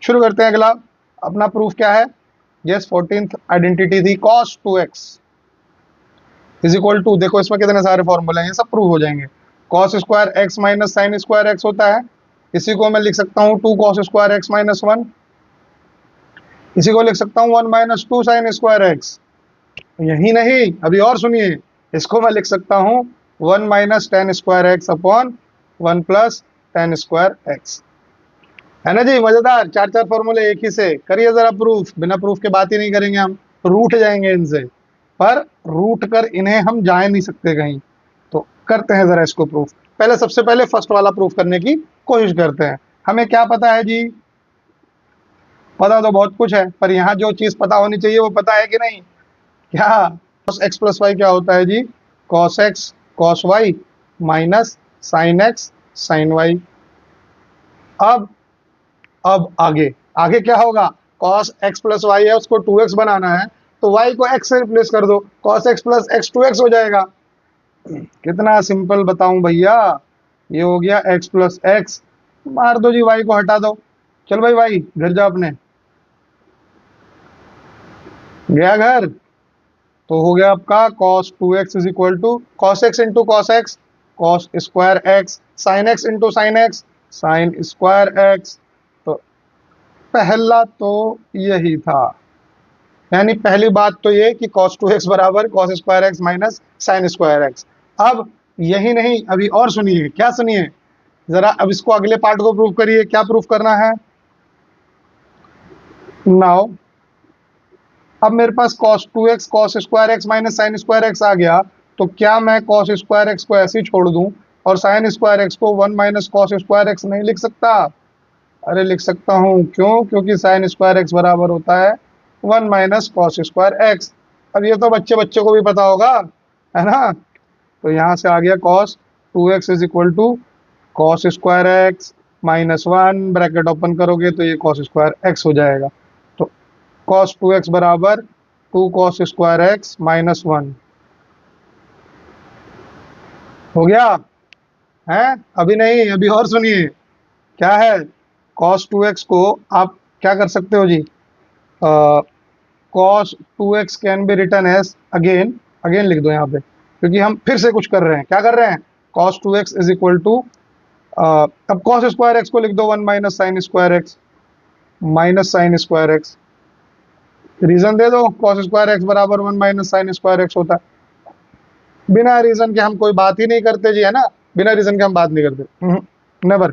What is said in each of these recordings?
शुरू करते हैं अगला। अपना प्रूफ क्या है? यस, 14th आइडेंटिटी थी cos 2x is equal to, देखो इसमें कितने सारे फॉर्मूले हैं, ये सब प्रूव हो जाएंगे। cos square x minus sine square x होता है, इसी को मैं लिख सकता हूँ 2 cos स्क्वायर एक्स माइनस 1, इसी को लिख सकता हूँ 1 माइनस 2 साइन स्क्वायर एक्स। यही नहीं, अभी और सुनिए, इसको मैं लिख सकता हूँ 1 minus ten square x upon 1 plus ten square x. है ना जी, मजेदार। चार चार फॉर्मूले एक ही से। करिए जरा प्रूफ, बिना प्रूफ के बात ही नहीं करेंगे हम, रूठ जाएंगे इनसे, पर रूठ कर इन्हें हम जा नहीं सकते कहीं। तो करते हैं जरा इसको प्रूफ। पहले सबसे पहले फर्स्ट वाला प्रूफ करने की कोशिश करते हैं। हमें क्या पता है जी? पता तो बहुत कुछ है, पर यहाँ जो चीज पता होनी चाहिए वो पता है कि नहीं? क्या cos x प्लस वाई क्या होता है जी? cos x cos y minus sine x sine y। अब आगे आगे क्या होगा? cos x प्लस वाई है, उसको 2x बनाना है, तो y को x से रिप्लेस कर दो, cos x plus x 2x हो जाएगा। कितना सिंपल बताऊं भैया, ये हो गया x प्लस एक्स, मार दो जी, y को हटा दो। चल भाई, y घर जा अपने। गया घर? तो हो गया आपका cos 2x is equal to cos x into cos x cos square x, sin x into sin x sin square x। तो पहला तो यही था, यानी पहली बात तो ये कि cos 2x बराबर cos square x minus sin square x। अब यही नहीं, अभी और सुनिए, क्या सुनिए जरा, अब इसको अगले पार्ट को प्रूव करिए। क्या प्रूव करना है? नाउ अब मेरे पास cos 2x cos square x minus sine square x आ गया, तो क्या मैं cos स्क्वायर x को ऐसे ही छोड़ दूं और साइन स्क्वायर x को 1 माइनस cos स्क्वायर x नहीं लिख सकता? अरे लिख सकता हूं, क्यों? क्योंकि साइन स्क्वायर x बराबर होता है 1 माइनस cos स्क्वायर x। अब ये तो बच्चे बच्चे को भी पता होगा, है ना? तो यहाँ से आ गया cos 2x is equal to cos square x minus 1, bracket open करोगे तो ये cos स्क्वायर x हो जाएगा। तो cos 2x बराबर 2 cos स्क्वायर x माइनस 1 हो गया है। अभी नहीं, अभी और सुनिए, क्या है? cos 2x को आप क्या कर सकते हो जी? cos 2x can be written as, again again लिख दो यहाँ पे, क्योंकि हम फिर से कुछ कर रहे हैं। क्या कर रहे हैं? cos 2x is equal to, अब cos स्क्वायर x को लिख दो 1 minus sine square x minus sine square x। Reason दे दो, cos स्क्वायर x बराबर 1 माइनस साइन स्क्वायर x होता है। बिना रीजन के हम कोई बात ही नहीं करते जी, है ना? बिना रीजन के हम बात नहीं करते, नेवर।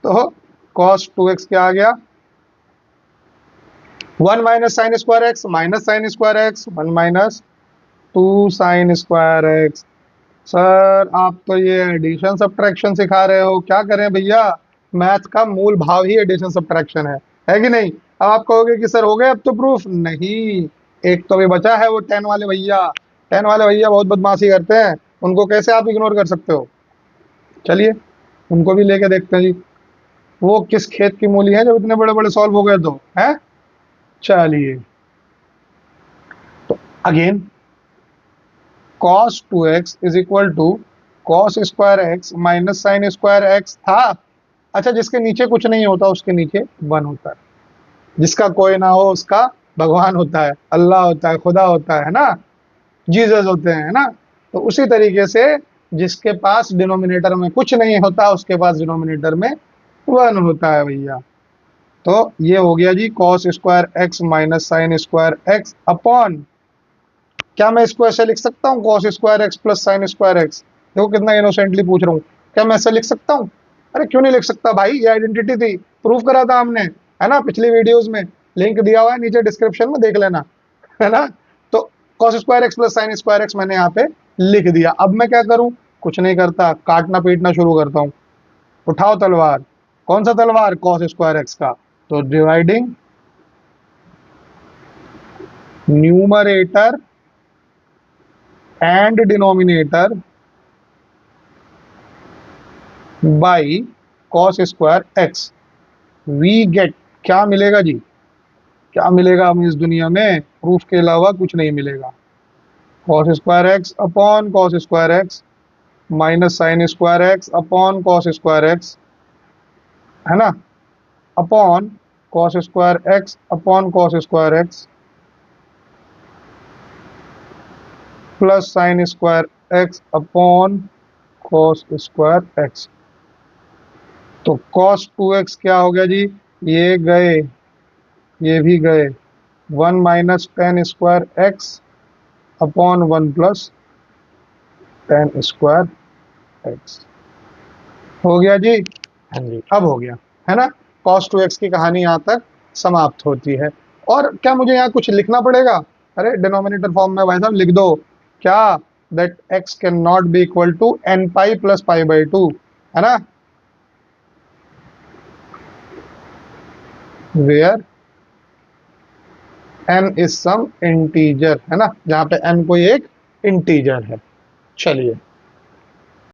तो cos 2x क्या आ गया? 1 minus sine square x minus sine square x 1 minus 2 sine square x. Sir आप तो ये एडिशन सब्ट्रैक्शन सिखा रहे हो, क्या करें भैया? मैथ का मूल भाव ही एडिशन सब्ट्रैक्शन है कि नहीं? अब आप कहोगे कि सर हो गए अब तो प्रूफ, नहीं, एक तो भी बचा है, वो 10 वाले भैया। 10 वाले भैया बहुत बदमाशी करते हैं, उनको कैसे आप इग्नोर कर सकते हो? चलिए उनको भी लेके देखते हैं जी, वो किस खेत की मूली है जब इतने बड़े बड़े सॉल्व हो गए तो, है? चलिए, तो again cos 2x is equal to cos square x minus sine square x था। अच्छा, जिसके नीचे कुछ नहीं होता उसके नीचे 1 होता है, जिसका कोई ना हो उसका भगवान होता है, अल्लाह होता है, खुदा होता है ना, जीसस होते हैं, है ना? तो उसी तरीके से जिसके पास डिनोमिनेटर में कुछ नहीं होता उसके पास डिनोमिनेटर में 1 होता है भैया। तो ये हो गया जी cos square x minus sine square x upon, क्या मैं इसको ऐसे लिख सकता हूँ cos square x plus sign square x? देखो कितना इनोसेंटली पूछ रहा हूँ, क्या मैं ऐसे लिख सकता हूँ? अरे क्यों नहीं लिख सकता भाई, ये आइडेंटिटी थी, प्रूफ करा था हमने, है ना? पिछली वीडियोस में लिंक दिया हुआ है नीचे डिस्क्रिप्शन में, देख लेना, है ना? तो cos square x plus sign square x मैंने यहाँ पे लिख दिया। अब मैं क्या करूँ? कुछ नहीं करता, काटना पीटना शुरू करता हूँ। उठाओ तलवार। कौन सा तलवार? cos स्क्वायर x का। तो dividing numerator and denominator by cos square x, we get, क्या मिलेगा जी? क्या मिलेगा हमें इस दुनिया में? प्रूफ के अलावा कुछ नहीं मिलेगा। cos square x upon cos square x minus sine square x upon cos square x, है ना, upon cos square x upon cos square x plus sine square x upon cos square x. तो cos 2x क्या हो गया जी, ये गए ये भी गए, 1 minus ten square x upon 1 plus ten square x. हो गया जी, हाँ जी अब हो गया है ना। cos 2x की कहानी यहाँ तक समाप्त होती है। और क्या मुझे यहाँ कुछ लिखना पड़ेगा? अरे डिनोमिनेटर फॉर्म में भाई साहब लिख दो क्या, that x can not be equal to n pi plus pi by 2, है ना, where n is some integer, है ना, जहाँ पे n कोई एक इंटीजर है। चलिए